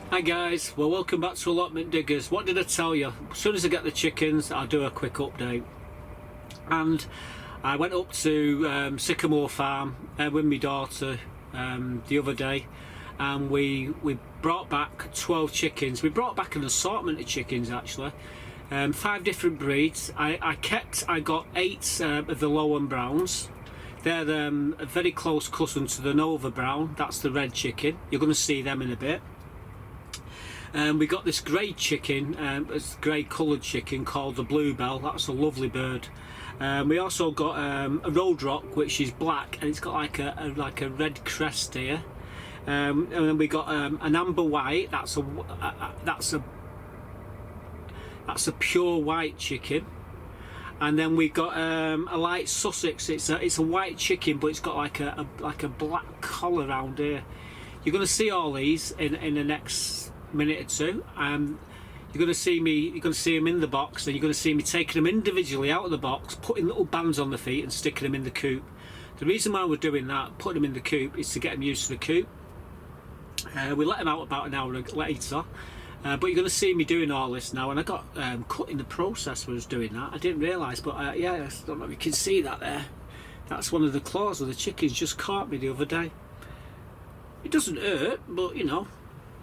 Hi guys, well welcome back to Allotment Diggers. What did I tell you? As soon as I get the chickens I'll do a quick update. And I went up to Sycamore Farm with my daughter the other day, and we brought back 12 chickens. We brought back an assortment of chickens actually, 5 different breeds. I got 8 of the Lohmann Browns. They're a very close cousin to the Nova Brown. That's the red chicken. You're going to see them in a bit. We got this grey chicken, it's grey coloured chicken called the Bluebell. That's a lovely bird. We also got a Rhode Rock, which is black and it's got like a red crest here. And then we got an amber white. That's a pure white chicken. And then we got a light Sussex. It's a white chicken, but it's got like a black collar around here. You're going to see all these in the next minute or two. You're going to see them in the box, and you're going to see me taking them individually out of the box, putting little bands on the feet and sticking them in the coop. The reason why we're doing that, putting them in the coop, is to get them used to the coop. We let them out about an hour later, but you're going to see me doing all this now, and I got cut in the process when I was doing that. I didn't realise, but yeah, I don't know if you can see that there. That's one of the claws of the chickens just caught me the other day. It doesn't hurt, but you know,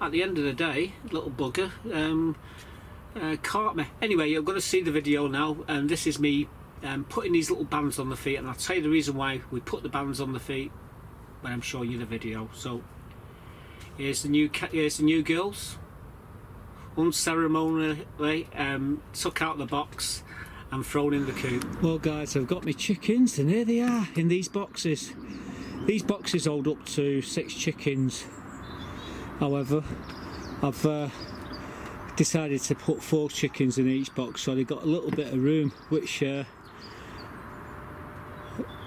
at the end of the day, little bugger caught me. Anyway, you're going to see the video now, and this is me putting these little bands on the feet, and I'll tell you the reason why we put the bands on the feet when I'm showing you the video. So here's the new girls, unceremoniously took out the box and thrown in the coop. Well guys, I've got my chickens, and here they are in these boxes. These boxes hold up to 6 chickens. However, I've decided to put 4 chickens in each box, so they've got a little bit of room, which in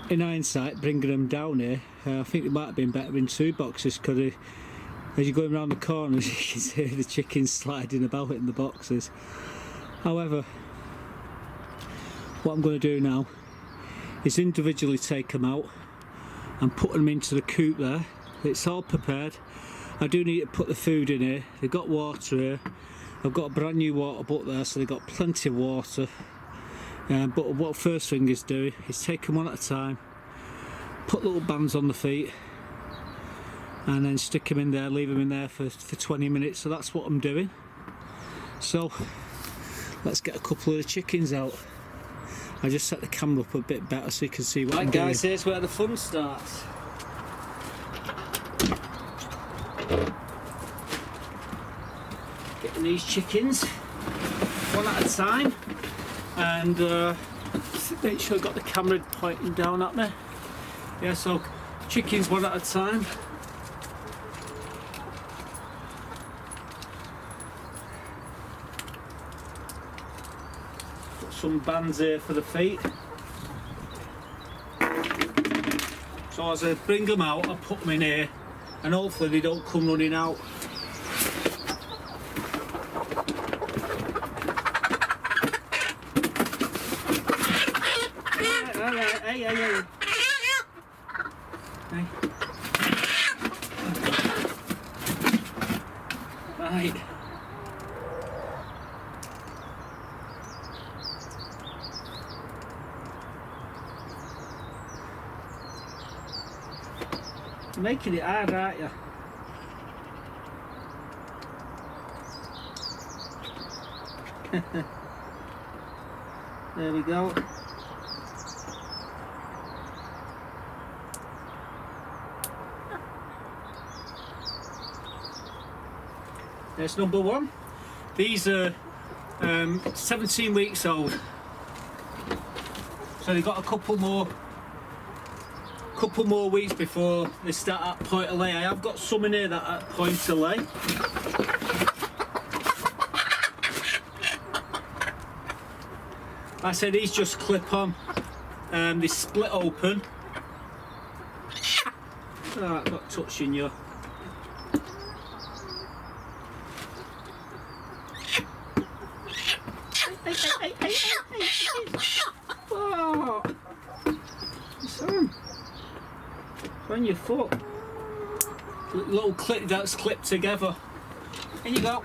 hindsight, bringing them down here, I think it might have been better in 2 boxes, because as you're going around the corners you can see the chickens sliding about in the boxes. However, what I'm going to do now is individually take them out and put them into the coop there. It's all prepared. I do need to put the food in here. They've got water here. I've got a brand new water butt there, so they've got plenty of water. But what first thing is do is take them one at a time, put little bands on the feet, and then stick them in there, leave them in there for 20 minutes. So that's what I'm doing. So let's get a couple of the chickens out. I just set the camera up a bit better so you can see what I'm doing. Right guys, here's where the fun starts. Getting these chickens one at a time, and make sure I've got the camera pointing down at me. Yeah, so chickens one at a time. Got some bands here for the feet. So as I bring them out, I put them in here, and hopefully they don't come running out. Alright, hey. Right. You're making it hard, aren't you? There we go. There's number 1. These are 17 weeks old, so they've got a couple more weeks before they start at point of lay. I have got some in here that are at point of lay. I said these just clip on, they split open. Oh, I got touching you. Oh, son, it's on your foot. Little clip that's clipped together. In you go.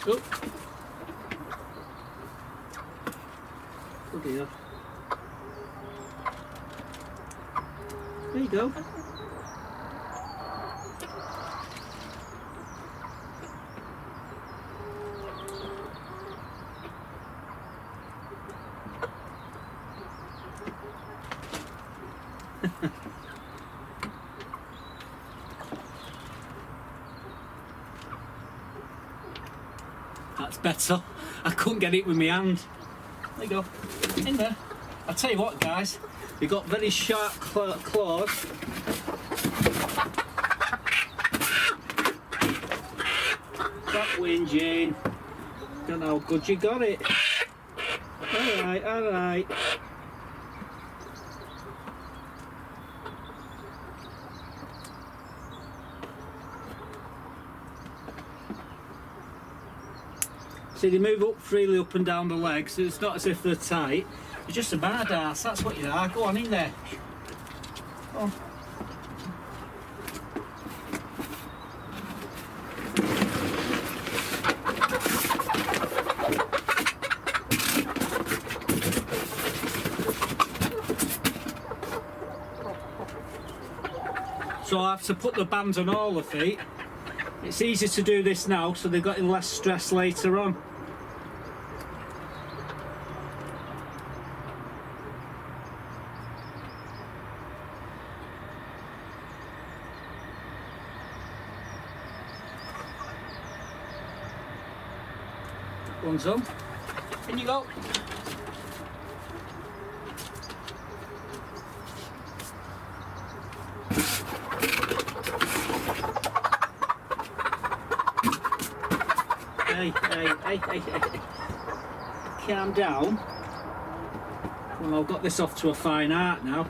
Oh. Oh dear. There you go. That's better. I couldn't get it with my hand. There you go. In there. I'll tell you what, guys. They've got very sharp claws. Stop whinging. Don't know how good you got it. Alright, alright. See, they move up freely up and down the legs. It's not as if they're tight. You're just a bad ass. That's what you are. Go on in there. Go on. So I have to put the bands on all the feet. It's easy to do this now, so they've got less stress later on. One's on. In you go. Hey. Calm down. Well, I've got this off to a fine art now.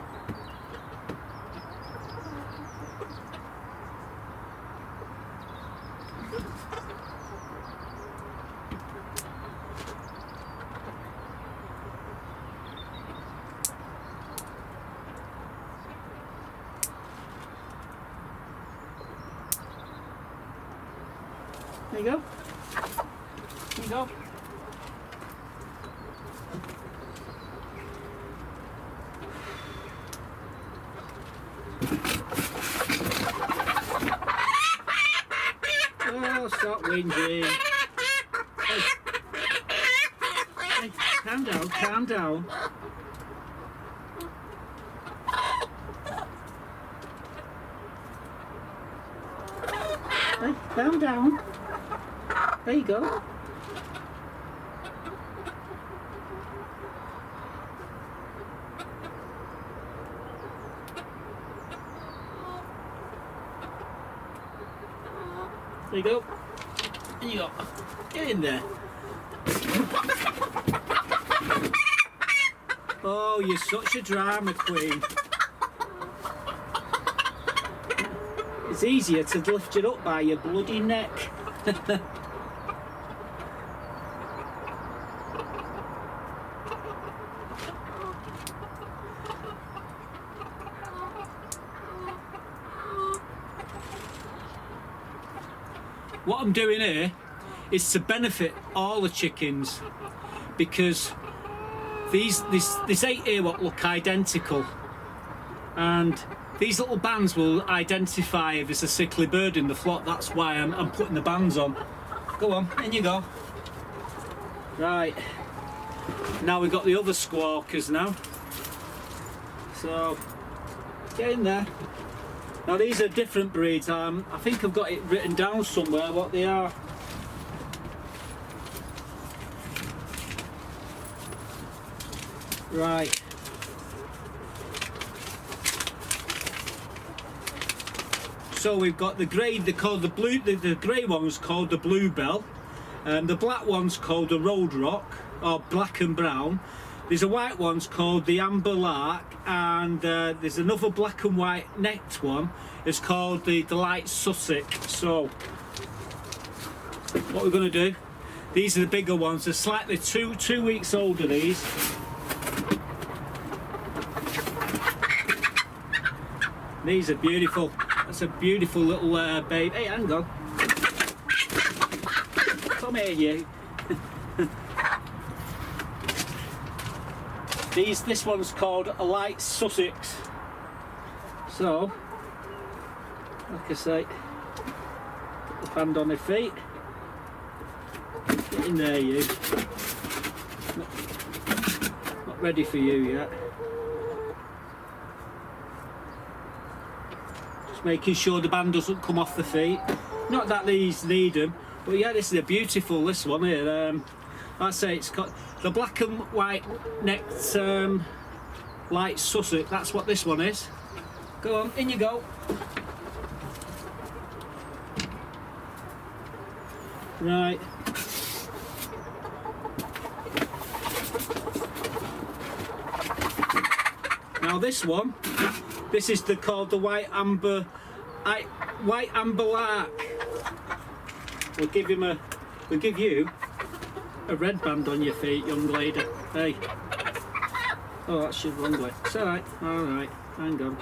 There you go. There you go. Oh, stop whinging. Hey. Hey, calm down, calm down. Hey, calm down. There you go. There you go. There you go. Get in there. Oh, you're such a drama queen. It's easier to lift it up by your bloody neck. What I'm doing here is to benefit all the chickens, because this 8 here what look identical, and these little bands will identify if there's a sickly bird in the flock. That's why I'm putting the bands on. Go on, in you go. Right, now we've got the other squawkers now, so get in there. Now these are different breeds. I think I've got it written down somewhere what they are. Right. So we've got the grey. They're called the blue. The grey one's called the bluebell, and the black one's called the Rhode Rock, or black and brown. There's a white one's called the Amber Lark, and there's another black and white necked one. It's called the Light Sussex. So what we're going to do, these are the bigger ones. They're slightly two weeks older, these. These are beautiful. That's a beautiful little babe. Hey, hang on. Come here, you. This one's called a Light Sussex. So, like I say, put the hand on their feet. Get in there, you. Not ready for you yet. Just making sure the band doesn't come off the feet. Not that these need them, but yeah, this is a beautiful, this one here. Like I say, it's got the black and white necked Light Sussex. That's what this one is. Go on, in you go. Right. Now this one, this is called the White Amber Lark. We'll give you a red band on your feet, young lady. Hey. Oh, that's your wrong way. It's alright. Alright. Hang on.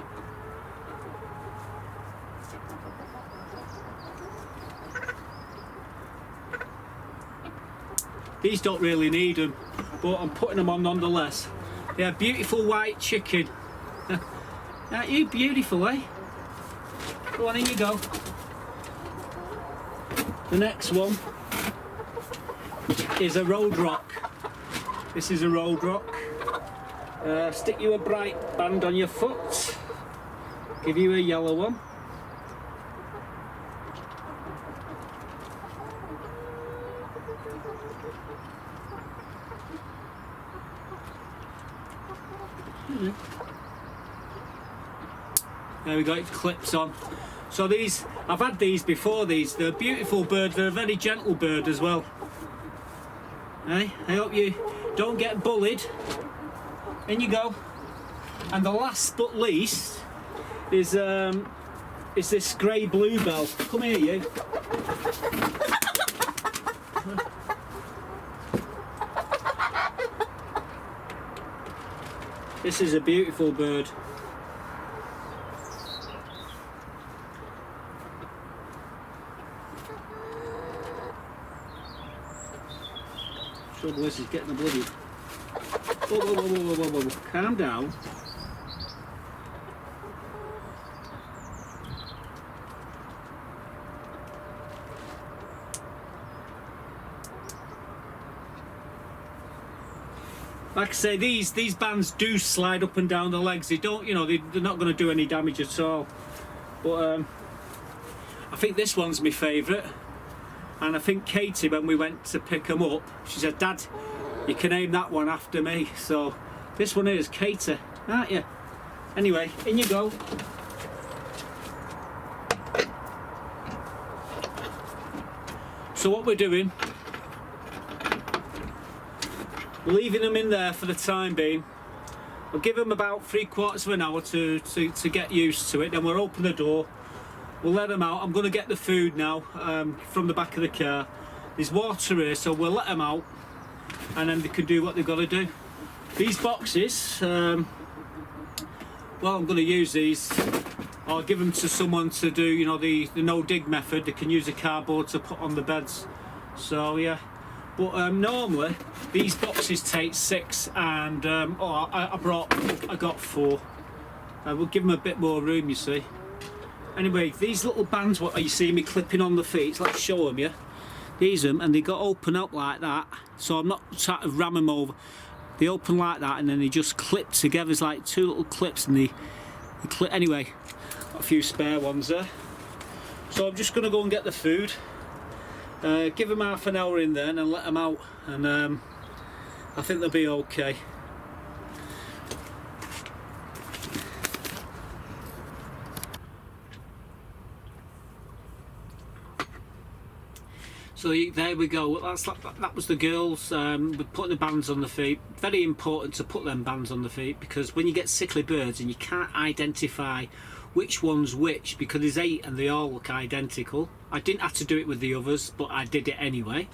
These don't really need them, but I'm putting them on nonetheless. They're beautiful white chicken. Aren't you beautiful, eh? Go on, in you go. The next one is a Rhode Rock. This is a Rhode Rock. Stick you a bright band on your foot. Give you a yellow one. There we go, it clips on. So these, I've had these before, they're beautiful birds, they're a very gentle bird as well. Hey, I hope you don't get bullied. In you go. And the last but least is this grey bluebell. Come here, you. This is a beautiful bird. Trouble is, he's getting the bloody. Whoa, whoa, whoa, whoa, whoa, whoa, whoa. Calm down. Like I say, these bands do slide up and down the legs. They don't, you know, they're not going to do any damage at all. But I think this one's my favourite. And I think Katie, when we went to pick them up, she said, "Dad, you can name that one after me." So this one is Katie, aren't you? Anyway, in you go. So what we're doing, we're leaving them in there for the time being. We'll give them about 3/4 of an hour to get used to it. Then we'll open the door. We'll let them out. I'm going to get the food now from the back of the car. There's water here, so we'll let them out, and then they can do what they've got to do. These boxes, well, I'm going to use these. I'll give them to someone to do, you know, the no dig method. They can use a cardboard to put on the beds. So yeah, but normally these boxes take 6, and I got 4. We'll give them a bit more room, you see. Anyway, these little bands, what you see me clipping on the feet, let's show them you. These them, and they got open up like that, so I'm not trying to ram them over. They open like that, and then they just clip together. It's like 2 little clips, and they clip. Anyway, got a few spare ones there. So I'm just going to go and get the food. Give them half an hour in there, and then let them out, and I think they'll be okay. So there we go. That was the girls with putting the bands on the feet. Very important to put them bands on the feet, because when you get sickly birds and you can't identify which one's which, because there's 8 and they all look identical. I didn't have to do it with the others, but I did it anyway.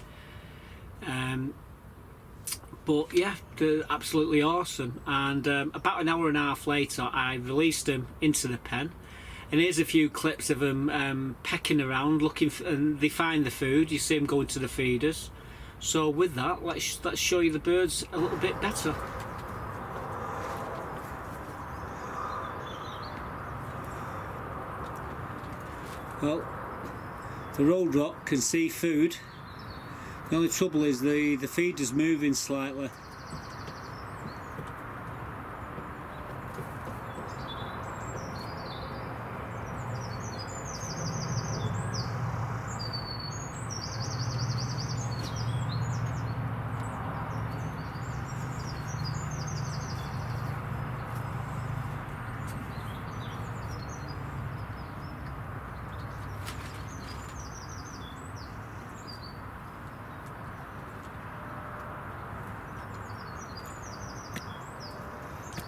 But yeah, they're absolutely awesome. And about an hour and a half later, I released them into the pen. And here's a few clips of them pecking around, looking for, and they find the food. You see them going to the feeders. So with that, let's show you the birds a little bit better. Well, the Rhode Rock can see food. The only trouble is the feeder's moving slightly.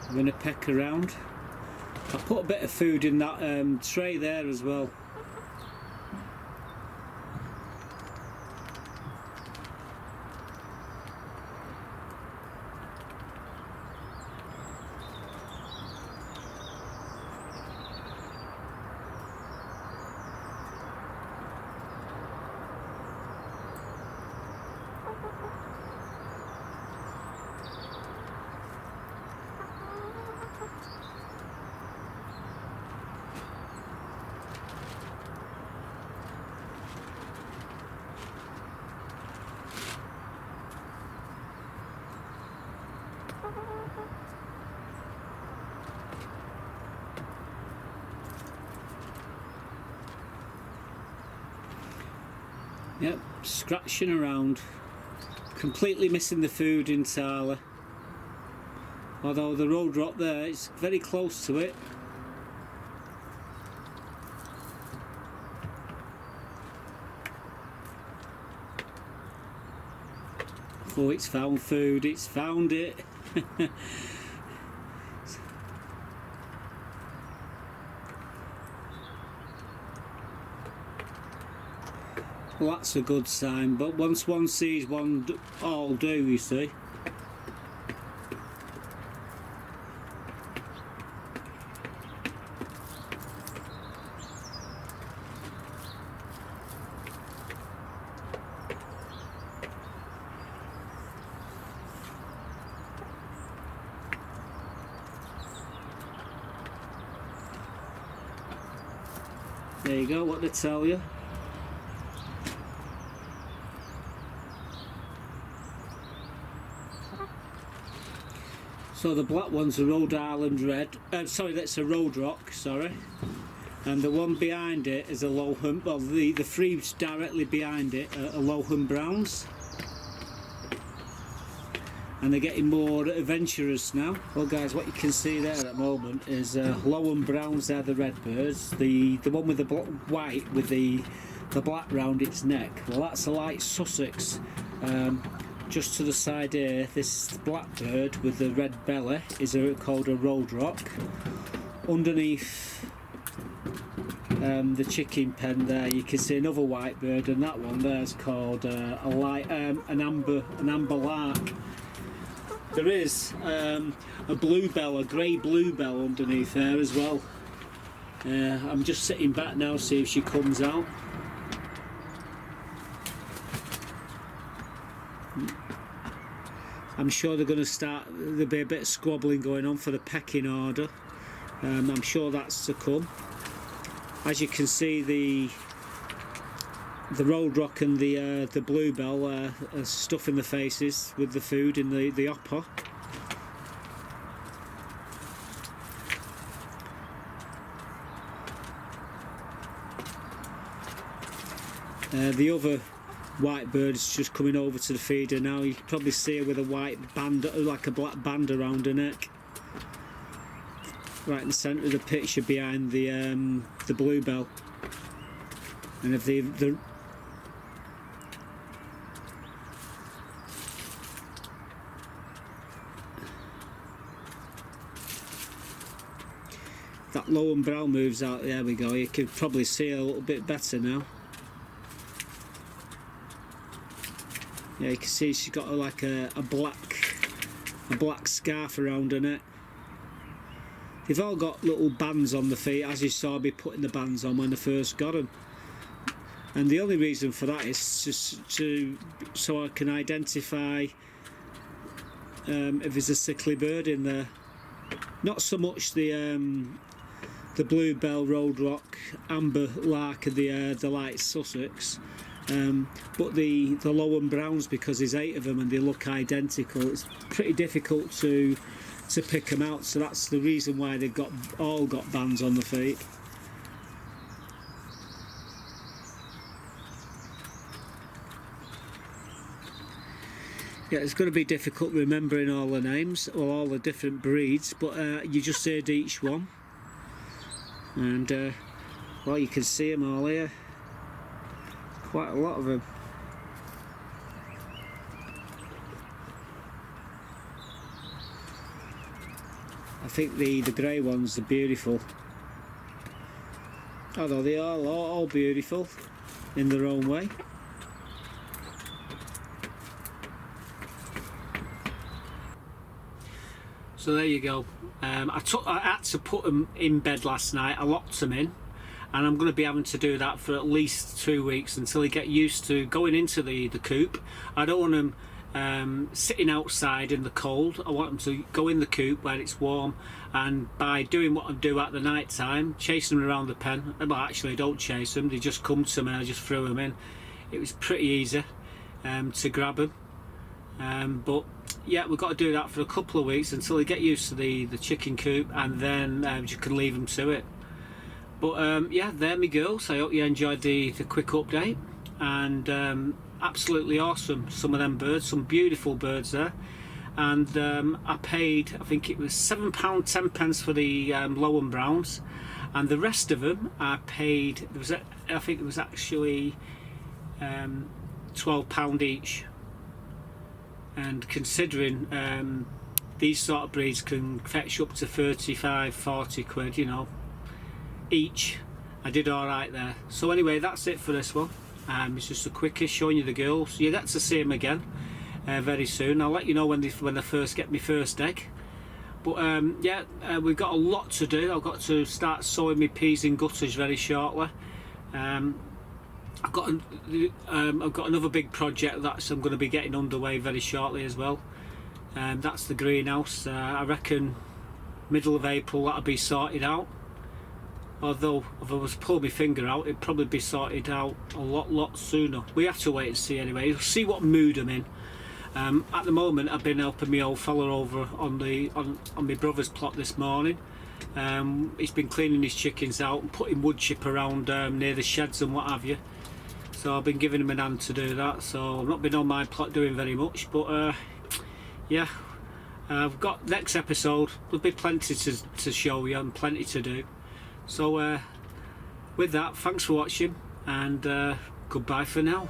I'm going to peck around. I put a bit of food in that tray there as well. Yep, scratching around, completely missing the food entirely. Although the Rhode Rock there is very close to it. Oh, it's found food, it's found it. Well, that's a good sign, but once one sees one all do, you see. There you go, what they tell you. So the black one's a Rhode Island red, sorry, that's a Rhode Rock, sorry. And the one behind it is a Lohmann, well the three directly behind it are Lohmann Browns. And they're getting more adventurous now. Well guys, what you can see there at the moment is Lohmann Browns, they're the red birds. The one with the white with the black round its neck, well that's a light Sussex. Just to the side here, this blackbird with the red belly is called a Rhode Rock. Underneath the chicken pen there, you can see another white bird, and that one there is called an amber lark. There is a bluebell, a grey bluebell underneath there as well. I'm just sitting back now, see if she comes out. I'm sure they're going to start, there'll be a bit of squabbling going on for the pecking order. I'm sure that's to come. As you can see, the Rhode Rock and the bluebell are stuffing the faces with the food in the hopper. The other white bird is just coming over to the feeder now. You can probably see her with a white band, like a black band around her neck, right in the centre of the picture behind the bluebell. And if that Lohmann Brown moves out. There we go. You can probably see a little bit better now. Yeah, you can see she's got like a black scarf around her neck. They've all got little bands on the feet, as you saw me putting the bands on when I first got them. And the only reason for that is just so I can identify if there's a sickly bird in there. Not so much the bluebell, Rhode Rock, amber lark, and the light Sussex, but the Lohmann Browns, because there's 8 of them and they look identical. It's pretty difficult to pick them out, so that's the reason why they've all got bands on the feet. Yeah, it's going to be difficult remembering all the names or all the different breeds, but you just heard each one, and well, you can see them all here. Quite a lot of them. I think the grey ones are beautiful. Although they are all beautiful in their own way. So there you go. I had to put them in bed last night. I locked them in, and I'm going to be having to do that for at least 2 weeks until they get used to going into the coop. I don't want them sitting outside in the cold. I want them to go in the coop where it's warm, and by doing what I do at the night time, chasing them around the pen. Well, actually I don't chase them, they just come to me and I just throw them in. It was pretty easy to grab them. But yeah, we've got to do that for a couple of weeks until they get used to the chicken coop, and then you can leave them to it. But yeah, there me girls. I hope you enjoyed the quick update, and absolutely awesome. Some of them birds, some beautiful birds there. And I paid, I think it was £7.10 for the Lohmann Browns, and the rest of them I paid, I think it was actually £12 each. And considering these sort of breeds can fetch up to 35-40 quid, you know, each, I did alright there. So anyway, that's it for this one. It's just a quickie showing you the girls. You get to see them again very soon. I'll let you know when they first get my first egg. But yeah, we've got a lot to do. I've got to start sowing my peas in gutters very shortly. I've got another big project that I'm going to be getting underway very shortly as well. That's the greenhouse. I reckon middle of April that'll be sorted out. Although if I was to pull my finger out, it'd probably be sorted out a lot sooner. We have to wait and see anyway. We'll see what mood I'm in. At the moment, I've been helping my old fella over on my brother's plot this morning. He's been cleaning his chickens out and putting wood chip around near the sheds and what have you. So I've been giving him an hand to do that. So I've not been on my plot doing very much, but yeah, I've got next episode. There'll be plenty to show you and plenty to do. So with that, thanks for watching, and goodbye for now.